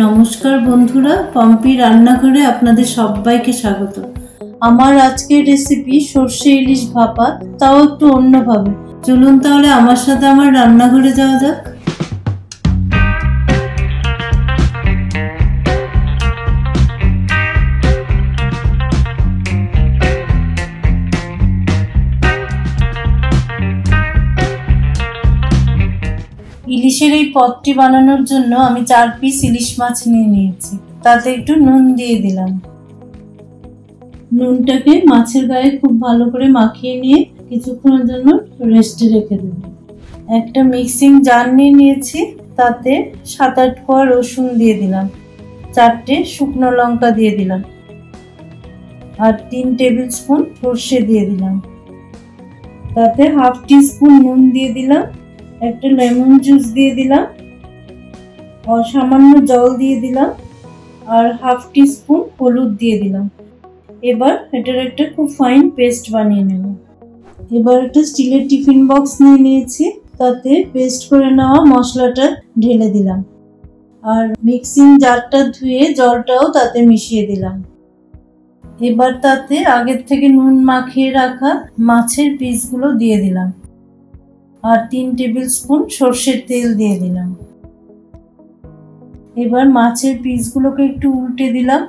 নমস্কার বন্ধুরা, পম্পি রান্নাঘরে আপনাদের সবাইকে স্বাগত। আমার আজকের রেসিপি সর্ষে ইলিশ ভাপা, তাও একটু অন্যভাবে। চলুন তাহলে আমার সাথে আমার রান্নাঘরে যাওয়া যাক। ইলিশের এই পদটি বানানোর জন্য আমি 4 পিস ইলিশ মাছ নিয়ে নিয়েছি। তাতে একটু নুন দিয়ে দিলাম। নুনটাকে মাছের গায়ে খুব ভালো করে মাখিয়ে নিয়ে কিছুক্ষণের জন্য রেস্টে রেখে দেব। একটা মিক্সিং জার নিয়ে নিয়েছি, তাতে 7-8 কোয়া রসুন দিয়ে দিলাম, 4টে শুকনো লঙ্কা দিয়ে দিলাম, আর 3 টেবিল স্পুন সর্ষে দিয়ে দিলাম। তাতে হাফ টিস্পুন নুন দিয়ে দিলাম, একটা লেমন জুস দিয়ে দিলাম, আর সামান্য জল দিয়ে দিলাম, আর হাফ টিস্পুন হলুদ দিয়ে দিলাম। এবার এটার একটা খুব ফাইন পেস্ট বানিয়ে নেব। এবার একটা স্টিলের টিফিন বক্স নিয়ে নিয়েছি, তাতে পেস্ট করে নেওয়া মশলাটা ঢেলে দিলাম, আর মিক্সিং জারটা ধুয়ে জলটাও তাতে মিশিয়ে দিলাম। এবার তাতে আগের থেকে নুন মাখিয়ে রাখা মাছের পিসগুলো দিয়ে দিলাম, আর 3 টেবিল স্পুন সর্ষের তেল দিয়ে দিলাম। এবার মাছের পিসগুলোকে একটু উল্টে দিলাম,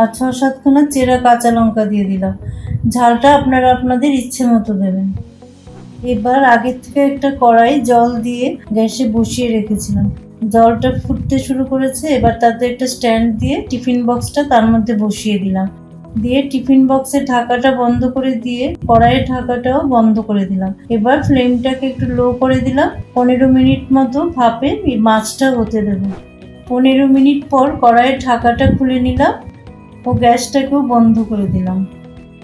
আর 6-7 খানা চেরা কাঁচা লঙ্কা দিয়ে দিলাম। ঝালটা আপনারা আপনাদের ইচ্ছে মতো দেবেন। এবার আগের থেকে একটা কড়াই জল দিয়ে গ্যাসে বসিয়ে রেখেছিলাম। জলটা ফুটতে শুরু করেছে। এবার তাতে একটা স্ট্যান্ড দিয়ে টিফিন বক্সটা তার মধ্যে বসিয়ে দিলাম, দিয়ে টিফিন বক্সের ঢাকাটা বন্ধ করে দিয়ে কড়াইয়ের ঢাকাটাও বন্ধ করে দিলাম। এবার ফ্লেমটাকে একটু লো করে দিলাম। 15 মিনিট মতো ভাপে এই মাছটা হতে দেব। 15 মিনিট পর কড়াইয়ের ঢাকাটা খুলে নিলাম ও গ্যাসটাকেও বন্ধ করে দিলাম।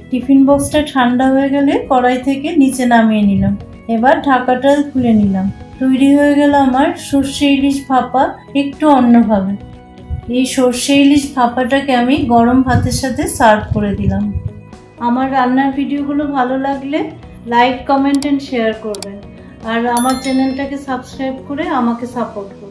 টিফিন বক্সটা ঠান্ডা হয়ে গেলে কড়াই থেকে নিচে নামিয়ে নিলাম। এবার ঢাকাটা খুলে নিলাম। তৈরি হয়ে গেল আমার সর্ষে ইলিশ ভাপা, একটু অন্যভাবে। এই সর্ষে ইলিশ ভাপাটাকে আমি গরম ভাতের সাথে সার্ভ করে দিলাম। আমার রান্নার ভিডিওগুলো ভালো লাগলে লাইক, কমেন্ট এন্ড শেয়ার করবেন, আর আমার চ্যানেলটাকে সাবস্ক্রাইব করে আমাকে সাপোর্ট করবেন।